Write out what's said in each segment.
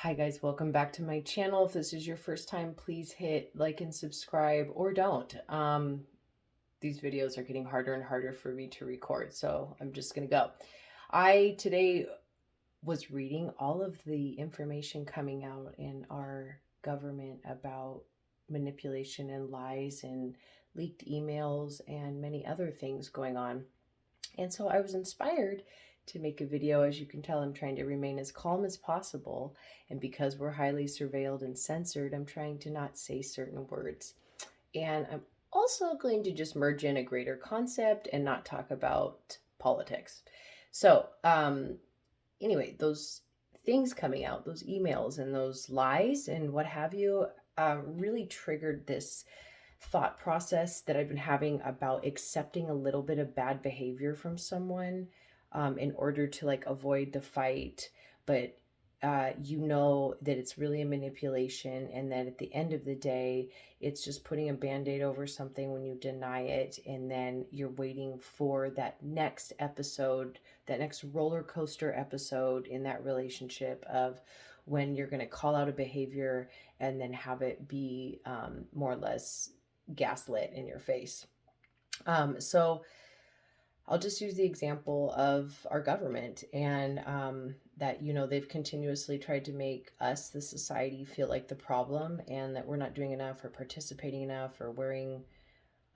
Hi guys, welcome back to my channel. If this is your first time, please hit like and subscribe or don't. These videos are getting harder and harder for me to record, so I'm just gonna go. I today was reading all of the information coming out in our government about manipulation and lies and leaked emails and many other things going on. And so I was inspired to make a video. As you can tell, I'm trying to remain as calm as possible. And because we're highly surveilled and censored, I'm trying to not say certain words. And I'm also going to just merge in a greater concept and not talk about politics. So, anyway, those things coming out, those emails and those lies and what have you, really triggered this thought process that I've been having about accepting a little bit of bad behavior from someone in order to like avoid the fight. But you know that it's really a manipulation, and that at the end of the day, it's just putting a band aid over something when you deny it. And then you're waiting for that next episode, that next roller coaster episode in that relationship of when you're going to call out a behavior and then have it be more or less gaslit in your face. So I'll just use the example of our government and that, they've continuously tried to make us, the society, feel like the problem and that we're not doing enough or participating enough or wearing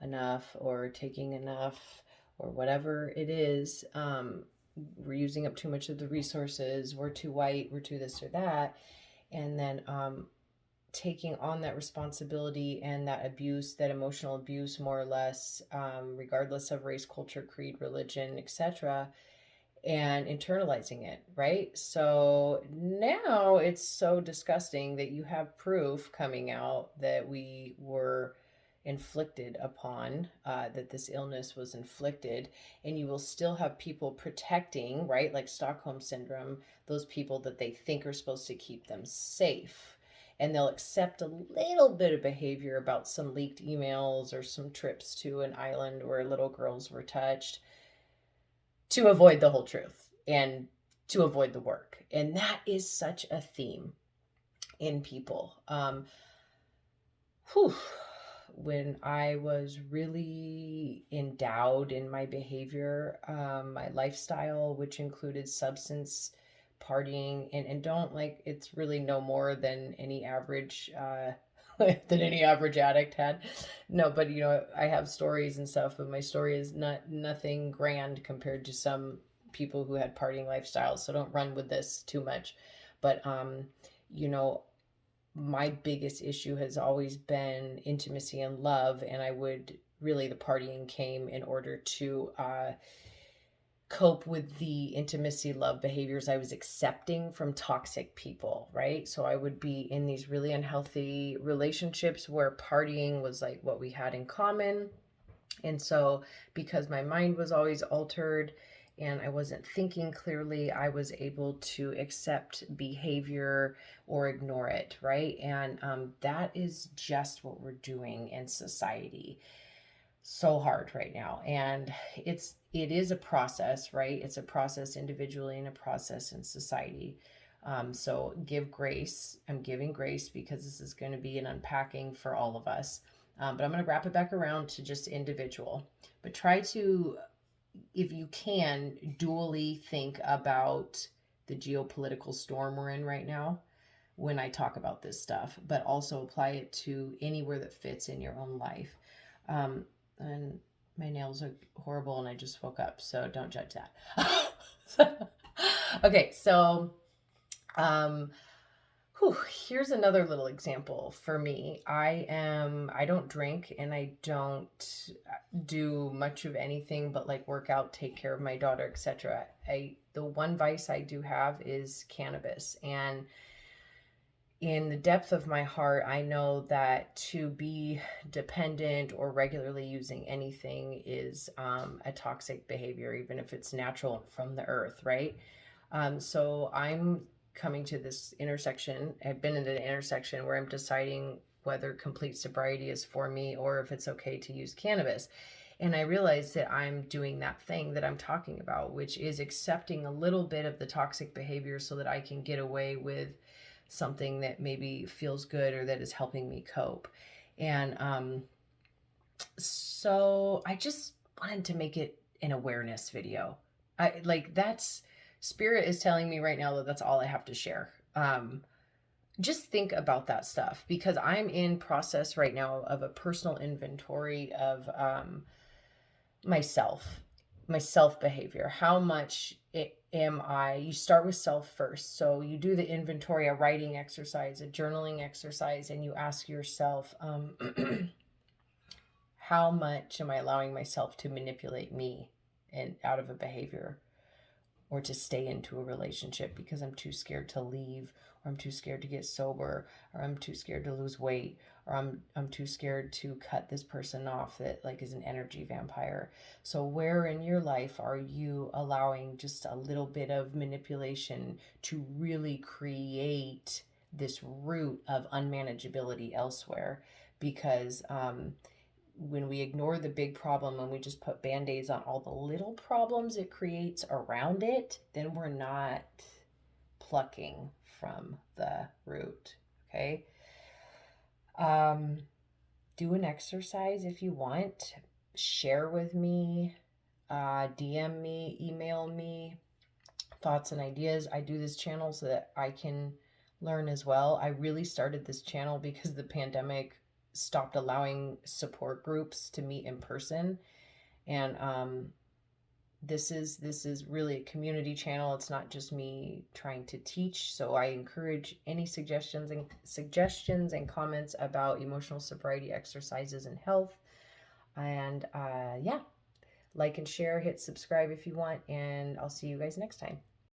enough or taking enough or whatever it is. We're using up too much of the resources. We're too white. We're too this or that. And then taking on that responsibility and that abuse, that emotional abuse, more or less, regardless of race, culture, creed, religion, etc., and internalizing it, right? So now it's so disgusting that you have proof coming out that we were inflicted upon, that this illness was inflicted, and you will still have people protecting, right? Like Stockholm syndrome, those people that they think are supposed to keep them safe. And they'll accept a little bit of behavior about some leaked emails or some trips to an island where little girls were touched to avoid the whole truth and to avoid the work. And that is such a theme in people. When I was really endowed in my behavior, my lifestyle, which included substance, partying, and don't, like, it's really no more than any average than any average addict had. No, but I have stories and stuff, but my story is nothing grand compared to some people who had partying lifestyles. So don't run with this too much. But you know, my biggest issue has always been intimacy and love, and the partying came in order to cope with the intimacy, love behaviors I was accepting from toxic people, right? So I would be in these really unhealthy relationships where partying was like what we had in common. And so because my mind was always altered and I wasn't thinking clearly, I was able to accept behavior or ignore it, right? And that is just what we're doing in society so hard right now. And it is a process, right? It's a process individually and a process in society. So give grace. I'm giving grace because this is going to be an unpacking for all of us. But I'm going to wrap it back around to just individual. But try to, if you can, dually think about the geopolitical storm we're in right now when I talk about this stuff, but also apply it to anywhere that fits in your own life. And my nails are horrible and I just woke up, so don't judge that. Okay, so here's another little example for me. I don't drink and I don't do much of anything but like work out, take care of my daughter, etc. The one vice I do have is cannabis, and in the depth of my heart, I know that to be dependent or regularly using anything is a toxic behavior, even if it's natural from the earth, right? So I'm coming to this intersection. I've been in an intersection where I'm deciding whether complete sobriety is for me or if it's okay to use cannabis. And I realized that I'm doing that thing that I'm talking about, which is accepting a little bit of the toxic behavior so that I can get away with something that maybe feels good or that is helping me cope. And so I just wanted to make it an awareness video. I like that's spirit is telling me right now that that's all I have to share. Just think about that stuff, because I'm in process right now of a personal inventory of myself, my self behavior. How much am I? You start with self first. So you do the inventory, a writing exercise, a journaling exercise, and you ask yourself, how much am I allowing myself to manipulate me and out of a behavior, or to stay into a relationship because I'm too scared to leave, or I'm too scared to get sober, or I'm too scared to lose weight, or I'm too scared to cut this person off that like is an energy vampire. So where in your life are you allowing just a little bit of manipulation to really create this root of unmanageability elsewhere? Because when we ignore the big problem and we just put band-aids on all the little problems it creates around it, then we're not plucking from the root. Okay. Do an exercise if you want. Share with me, DM me, email me thoughts and ideas. I do this channel so that I can learn as well. I really started this channel because the pandemic stopped allowing support groups to meet in person, and this is really a community channel. It's not just me trying to teach. So I encourage any suggestions and comments about emotional sobriety exercises and health. And yeah, like and share, hit subscribe if you want, and I'll see you guys next time.